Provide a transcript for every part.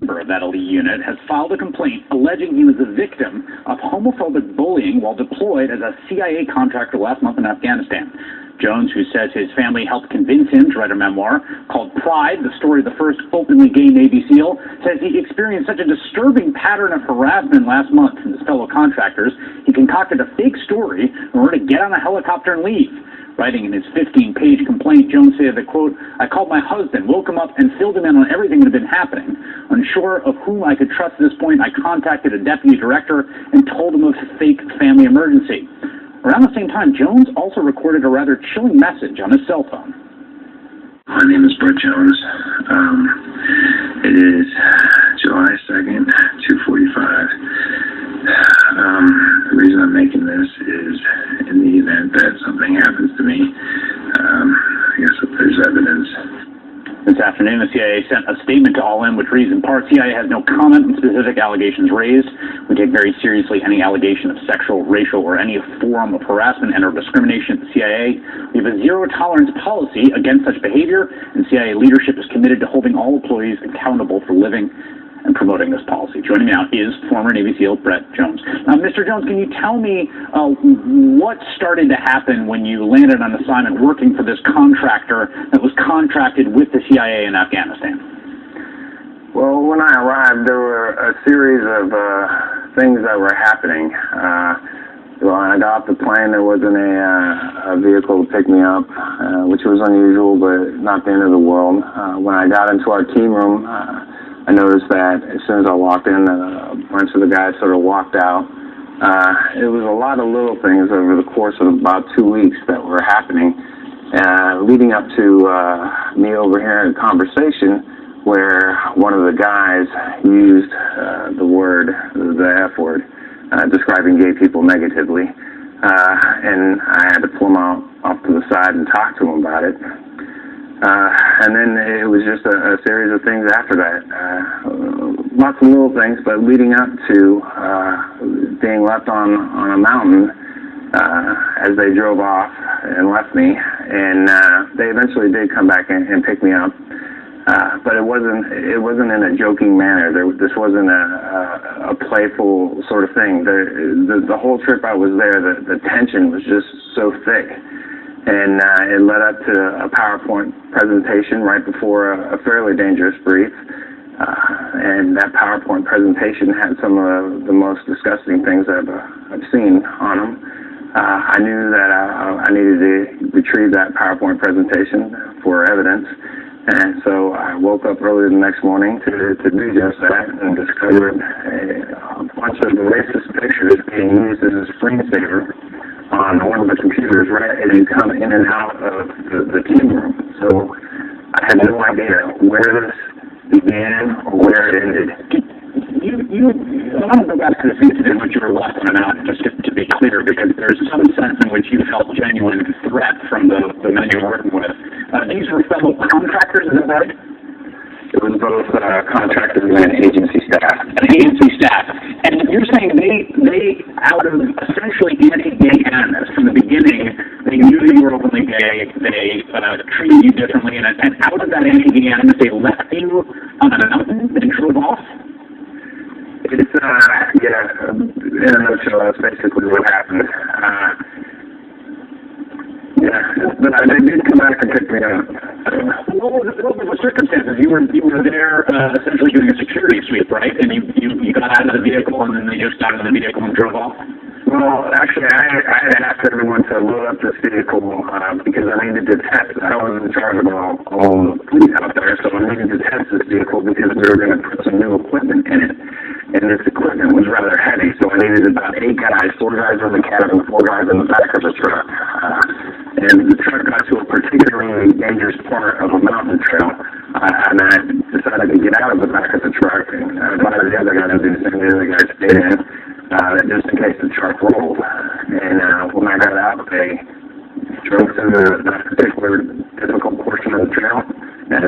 member of that elite unit has filed a complaint alleging he was the victim of homophobic bullying while deployed as a CIA contractor last month in Afghanistan. Jones, who says his family helped convince him to write a memoir called Pride, the story of the first openly gay Navy SEAL, says he experienced such a disturbing pattern of harassment last month from his fellow contractors, he concocted a fake story in order to get on a helicopter and leave. Writing in his 15-page complaint, Jones said that, quote, "I called my husband, woke him up, and filled him in on everything that had been happening. Unsure of whom I could trust at this point, I contacted a deputy director and told him of a fake family emergency." Around the same time, Jones also recorded a rather chilling message on his cell phone. My name is Brett Jones. It is July 2nd, 2:45. The reason I'm making this is in the event that something happens to me, I guess if there's evidence. This afternoon, the CIA sent a statement to All In, which reads, in part, CIA has no comment on specific allegations raised. We take very seriously any allegation of sexual, racial, or any form of harassment and or discrimination at the CIA. We have a zero-tolerance policy against such behavior, and CIA leadership is committed to holding all employees accountable for living and promoting this policy. Joining me now is former Navy SEAL Brett Jones. Mr. Jones, can you tell me what started to happen when you landed on assignment working for this contractor that was contracted with the CIA in Afghanistan? Well, when I arrived, there were a series of things that were happening. When I got off the plane, there wasn't a vehicle to pick me up, which was unusual, but not the end of the world. When I got into our team room, I noticed that as soon as I walked in, a bunch of the guys sort of walked out. It was a lot of little things over the course of about 2 weeks that were happening, leading up to me overhearing a conversation where one of the guys used the F word, describing gay people negatively. And I had to pull him off to the side and talk to him about it. And then it was just a series of things after that. Lots of little things, but leading up to being left on a mountain as they drove off and left me. And they eventually did come back and pick me up. But it wasn't in a joking manner. This wasn't a playful sort of thing. The whole trip I was there, the tension was just so thick. And it led up to a PowerPoint presentation right before a fairly dangerous brief. And that PowerPoint presentation had some of the most disgusting things I've seen on them. I knew that I needed to retrieve that PowerPoint presentation for evidence. And so I woke up early the next morning to do just that and discovered a bunch of racist pictures being used as a screensaver on one of the computers right as you come in and out of the team room. So I had no idea where this began or where it ended. I want to go back to this incident which you were left on out, just to be clear, because there's some sense in which you felt genuine threat from the men you were working with. These were fellow contractors, is that right? It was both contractors and agency staff. And you're saying they out of essentially anti-gay animus from the beginning, they knew you were openly gay, they treated you differently, and out of that anti-gay animus, they left you on a mountain and drove off? It's, in a nutshell, that's basically what happened. But they did come back and pick me up. What were the circumstances? You were there essentially doing a security sweep, right? And you got out of the vehicle, and then they just got out of the vehicle and drove off? Well, actually, I had asked everyone to load up this vehicle because I needed to test. I was in charge of all the police out there, so I needed to test this vehicle because we were going to put some new equipment in it. And this equipment was rather heavy, so I needed about 8 guys, 4 guys in the cabin, 4 guys in the back of the truck. And the truck got to a particularly dangerous part of a mountain trail, and I decided to get out of the back of the truck, and a lot of the other guys did the same. The other guys stayed in, just in case the truck rolled. And when I got out, they drove through that particular difficult portion of the trail, and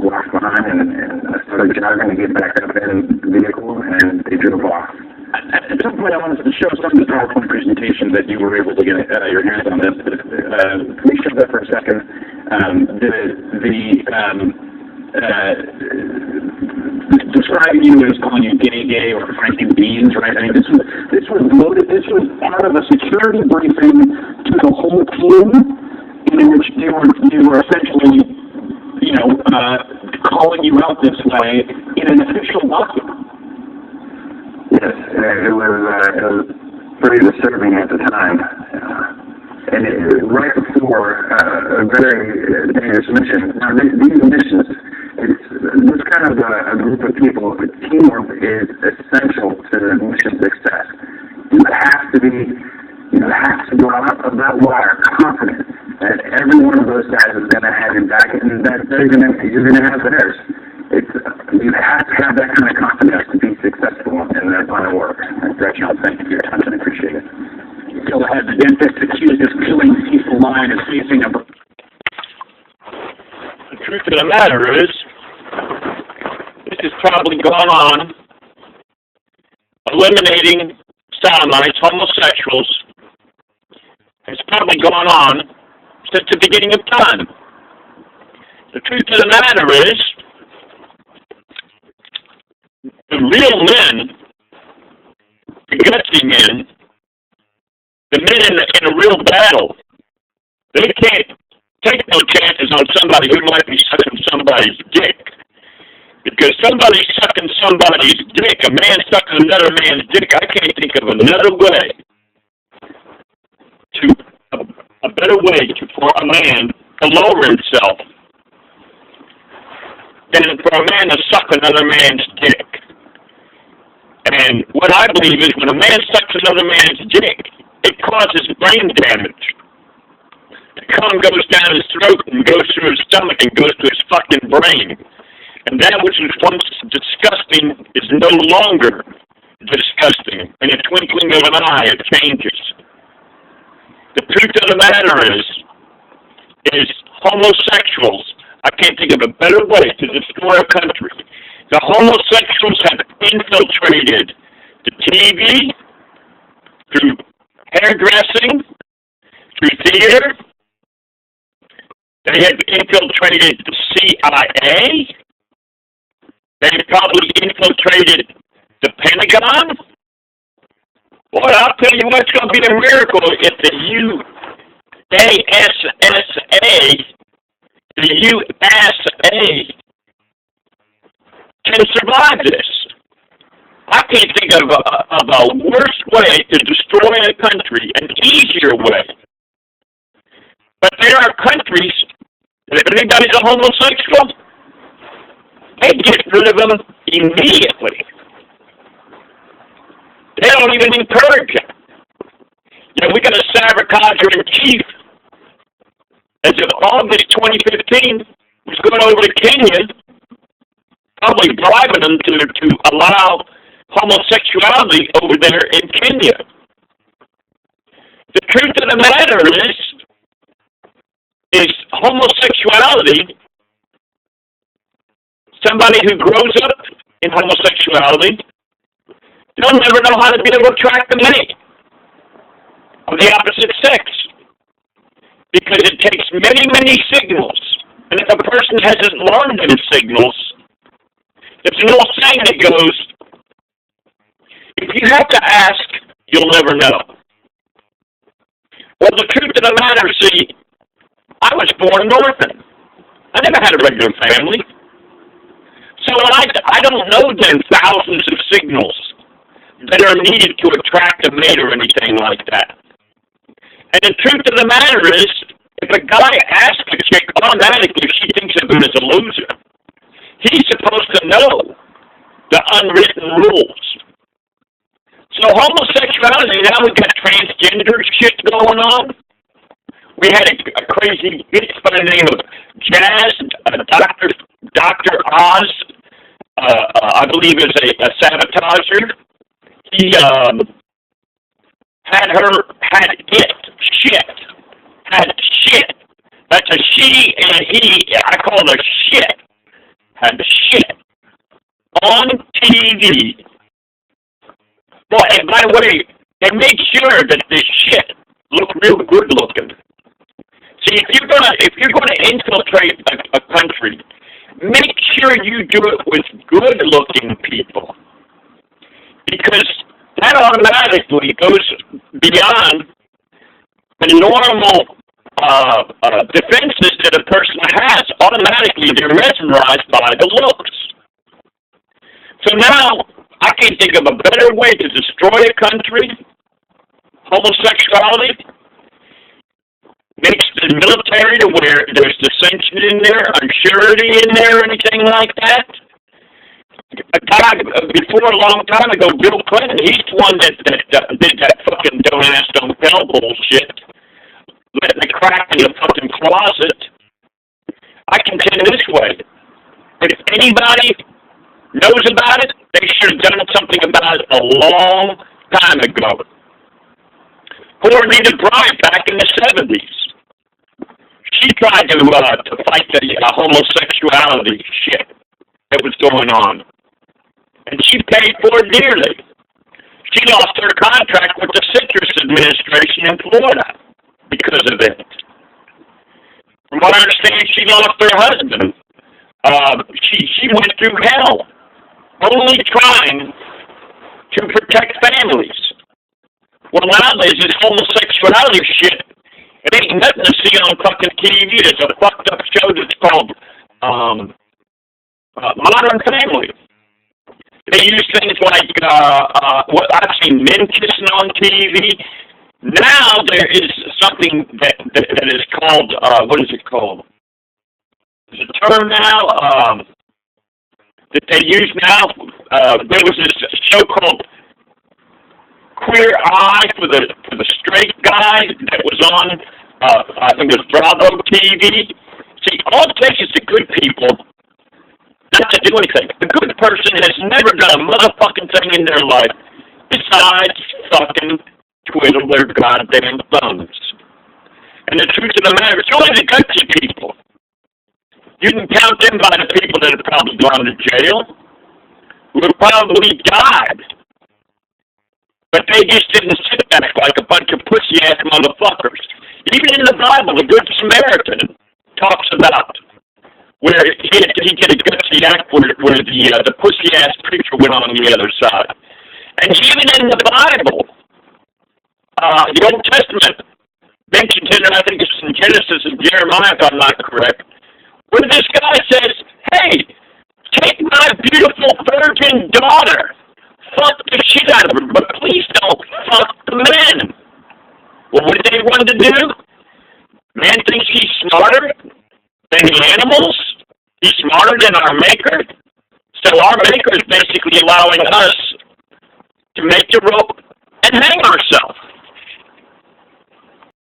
walked behind, and I started jogging to get back up in the vehicle, and they drove off. At some point, I wanted to show some of the PowerPoint presentation that you were able to get your hands on this. Can we show that for a second? Describe describing you as calling you gay or Frankie Beans, right? I mean, this was loaded. This was part of a security briefing to the whole team, in which you were essentially, calling you out this way in an official document. Yes, it was pretty disturbing at the time. And right before a very dangerous mission. Now, these missions, this kind of a group of people, the teamwork is essential to the mission success. You have to go out of that wire confident that every one of those guys is going to have your back, and that you're going to have theirs. You have to have that kind of confidence to be successful in that line of work. Gretchen, thank you for your time. I appreciate it. Go ahead. The dentist accused of killing Cecil Line is facing a... The truth of the matter is, this has probably gone on, eliminating sodomites, homosexuals, has probably gone on since the beginning of time. The truth of the matter is, the real men, the gutsy men, the men in a real battle, they can't take no chances on somebody who might be sucking somebody's dick. Because somebody sucking somebody's dick, a man sucking another man's dick, I can't think of another way a better way for a man to lower himself than for a man to suck another man's dick. And what I believe is when a man sucks another man's dick, it causes brain damage. The cum goes down his throat and goes through his stomach and goes to his fucking brain. And that which was once disgusting is no longer disgusting. In a twinkling of an eye, it changes. The truth of the matter is homosexuals, I can't think of a better way to destroy a country. The homosexuals have infiltrated the TV, through hairdressing, through theater. They have infiltrated the CIA. They have probably infiltrated the Pentagon. Boy, I'll tell you what's going to be a miracle if the USA can survive this. I can't think of a worse way to destroy a country, an easier way. But there are countries, if anybody's a homosexual, they get rid of them immediately. They don't even encourage it. We got a sabotager-in-chief as of August 2015 was going over to Kenya, probably bribing them to allow homosexuality over there in Kenya. The truth of the matter is homosexuality, somebody who grows up in homosexuality, they'll never know how to be able to attract the mate of the opposite sex. Because it takes many, many signals. And if a person hasn't learned them signals, there's an old saying that goes, if you have to ask, you'll never know. Well, the truth of the matter, see, I was born an orphan. I never had a regular family. So I don't know them thousands of signals that are needed to attract a mate or anything like that. And the truth of the matter is, if a guy asks a chick automatically if she thinks of him as a loser, he's supposed to know the unwritten rules. So homosexuality, now we've got transgender shit going on. We had a crazy bitch by the name of Jazz, Dr. Oz, I believe is a sabotager. He had shit. That's a she and a he. I call it a shit. Had shit on TV. Boy, and by the way, they make sure that this shit look real good looking. See, if you're gonna infiltrate a country, make sure you do it with good-looking people, because that automatically goes beyond the normal defenses that a person has. Automatically, they're mesmerized by the looks. So now, I can't think of a better way to destroy a country. Homosexuality makes the military to where there's dissension in there, unsurety in there, anything like that. A guy before a long time ago, Bill Clinton, he's the one that did that fucking don't ask, don't tell bullshit. Let me crack in the fucking closet. I contend this way. If anybody knows about it, they should have done something about it a long time ago. Poor Nita Bryant back in the 70s. She tried to fight the homosexuality shit that was going on. And she paid for it dearly. She lost her contract with the Citrus administration in Florida because of it. From what I understand, she lost her husband. She went through hell, only trying to protect families. Well, nowadays, this homosexuality shit, it ain't nothing to see on fucking TV. There's a fucked up show that's called Modern Family. They use things like what I've seen men kissing on TV. Now there is something that is called, what is it called? There's a term now that they use now. There was this show called Queer Eye for the straight guy that was on, I think it was Bravo TV. See, all it takes is the good people not to do anything. The good person has never done a motherfucking thing in their life besides fucking twiddle their goddamn thumbs. And the truth of the matter, it's only the gutsy people. You can count them by the people that have probably gone to jail, who have probably died. But they just didn't sit back like a bunch of pussy-ass motherfuckers. Even in the Bible, the Good Samaritan talks about where he did a gutsy act where the pussy-ass preacher went on the other side. And even in the Bible, the Old Testament mentions it, and I think it's in Genesis and Jeremiah, if I'm not correct, where this guy says, hey, take my beautiful virgin daughter. Fuck the shit out of her, but please don't fuck the men. Well, what did they want to do? Man thinks he's smarter than the animals. He's smarter than our maker. So our maker is basically allowing us to make the rope and hang